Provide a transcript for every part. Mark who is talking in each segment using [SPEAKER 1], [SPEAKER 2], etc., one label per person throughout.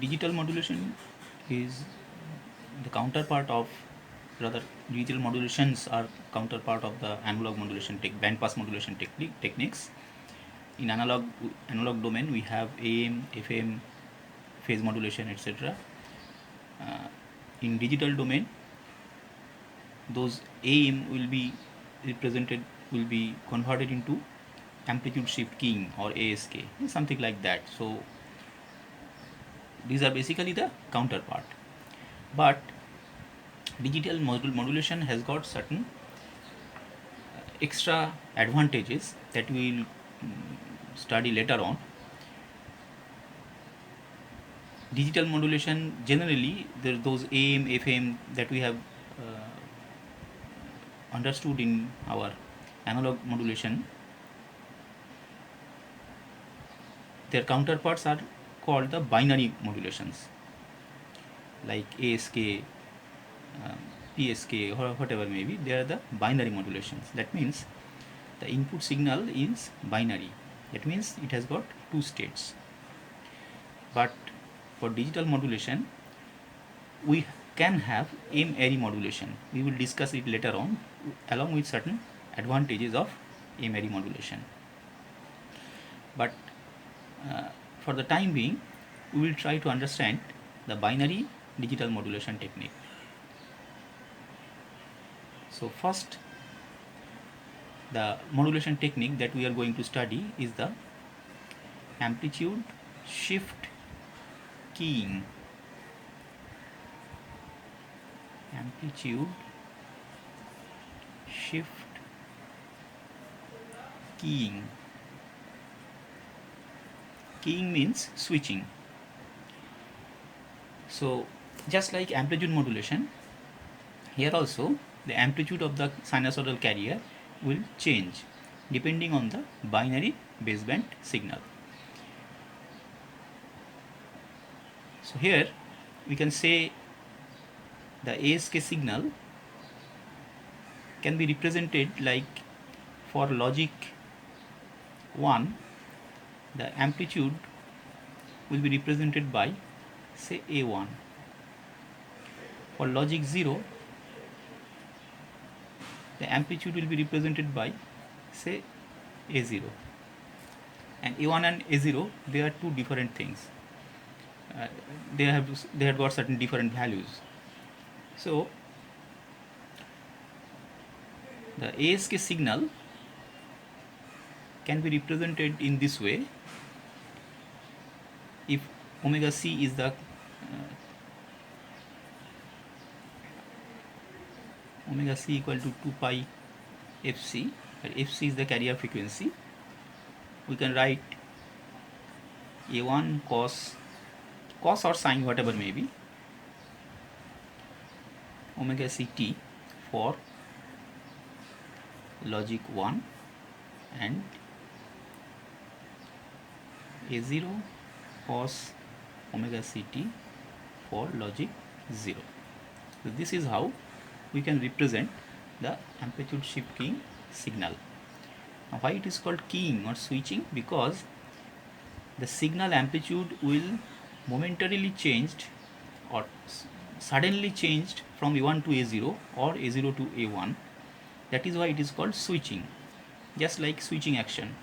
[SPEAKER 1] Digital modulation is the counterpart of, rather, digital modulations are counterpart of the analog modulation bandpass modulation techniques. In analog domain, we have AM, FM, phase modulation, etc. In digital domain, those AM will be converted into amplitude shift keying, or ASK, something like that. So these are basically the counterpart. But digital modulation has got certain extra advantages that we will study later on. Digital modulation, generally, those AM, FM that we have understood in our analog modulation, their counterparts are called the binary modulations, like ASK, PSK, or whatever may be. They are the binary modulations. That means the input signal is binary. That means it has got two states. But for digital modulation, we can have M-ary modulation. We will discuss it later on, along with certain advantages of M-ary modulation. But for the time being, we will try to understand the binary digital modulation technique. So first, the modulation technique that we are going to study is the amplitude shift keying. Amplitude shift keying. Keying means switching. So just like amplitude modulation, here also the amplitude of the sinusoidal carrier will change depending on the binary baseband signal. So here we can say the ASK signal can be represented like, for logic 1, the amplitude will be represented by, say, A1. For logic 0, the amplitude will be represented by, say, A0. And A1 and A0, they are two different things. They have got certain different values. So the ASK signal can be represented in this way. If omega c is the omega c equal to 2 pi fc, where fc is the carrier frequency, we can write A1 cos or sine, whatever may be, omega ct for logic 1, and A0 cos omega ct for logic 0. So this is how we can represent the amplitude shift keying signal. Now, why it is called keying or switching? Because the signal amplitude will momentarily changed or suddenly changed from A1 to A0 or A0 to A1. That is why it is called switching, just like switching action.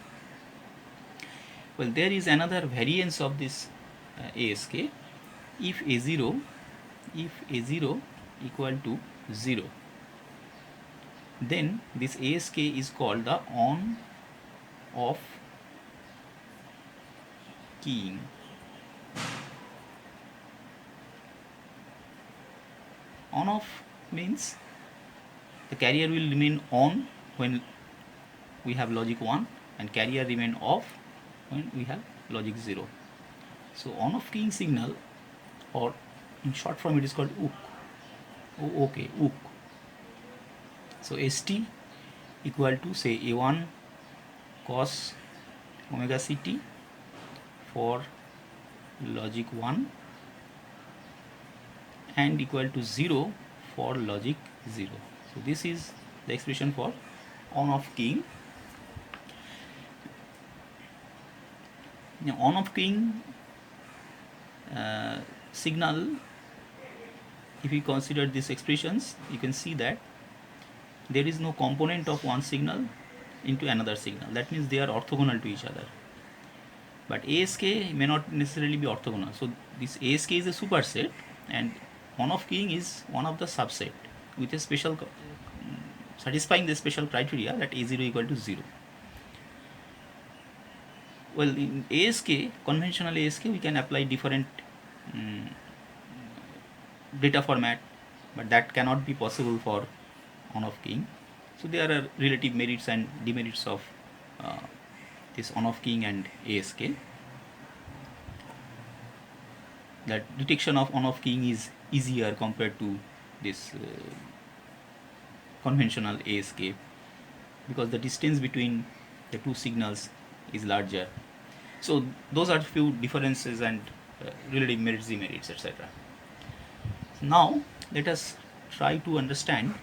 [SPEAKER 1] Well, there is another variance of this ASK. If A0 equal to 0, then this ASK is called the on-off keying. On-off means the carrier will remain on when we have logic 1 and carrier remain off when we have logic 0. So on-off keying signal, or in short form it is called ook. ook. So ST equal to, say, A1 cos omega ct for logic 1 and equal to 0 for logic 0. So this is the expression for on-off keying. Now, on-off keying signal, if you consider these expressions, you can see that there is no component of one signal into another signal. That means they are orthogonal to each other. But ASK may not necessarily be orthogonal. So this ASK is a superset, and on-off keying is one of the subset with a special satisfying the special criteria that A0 equal to 0. Well, in ASK, conventional ASK, we can apply different um, data format, but that cannot be possible for on-off keying. So there are relative merits and demerits of uh, this on-off keying and ASK. That detection of on-off keying is easier compared to this conventional ASK, because the distance between the two signals is larger. So those are few differences and relative merits, demerits, etc. Now let us try to understand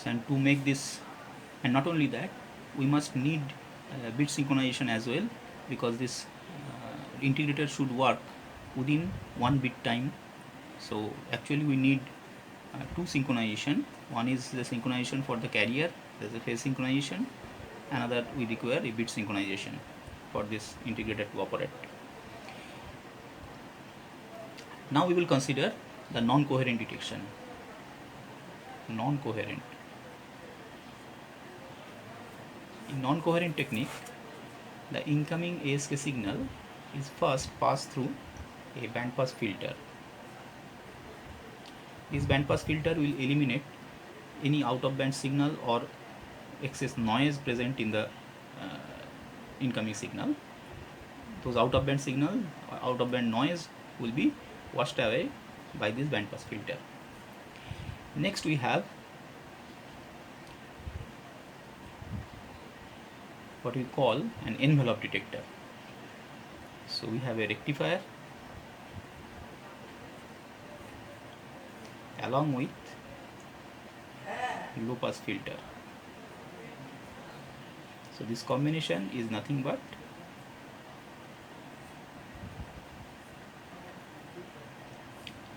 [SPEAKER 1] and to make this, and not only that, we must need bit synchronization as well, because this integrator should work within 1 bit time. So actually we need two synchronization. One is the synchronization for the carrier, there's a phase synchronization. Another, we require a bit synchronization for this integrator to operate. Now we will consider the non-coherent detection. Non-coherent. In non-coherent technique, the incoming ASK signal is first passed through a bandpass filter. This bandpass filter will eliminate any out of band signal or excess noise present in the incoming signal. Those out of band signal, out of band noise will be washed away by this band pass filter. Next we have what we call an envelope detector. So we have a rectifier along with low pass filter. So this combination is nothing but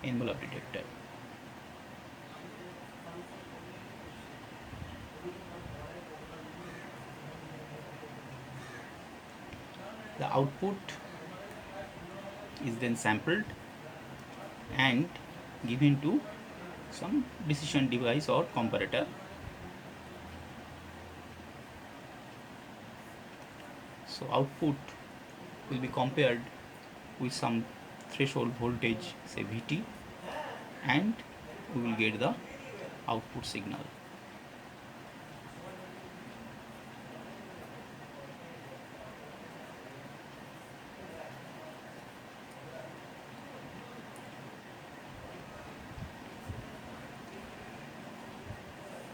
[SPEAKER 1] envelope detector. The output is then sampled and given to some decision device or comparator. So output will be compared with some threshold voltage, say Vt, and we will get the output signal.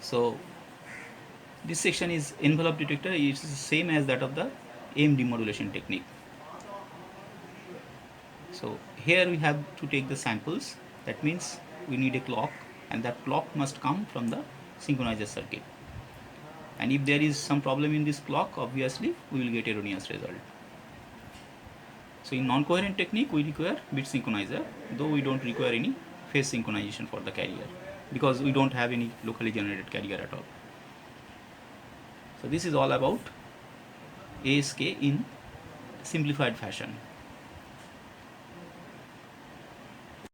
[SPEAKER 1] So this section is envelope detector. It is the same as that of the AM demodulation technique. So here we have to take the samples. That means we need a clock, and that clock must come from the synchronizer circuit. And if there is some problem in this clock, obviously we will get erroneous result. So in non-coherent technique we require bit synchronizer, though we don't require any phase synchronization for the carrier because we don't have any locally generated carrier at all. So this is all about ASK in simplified fashion.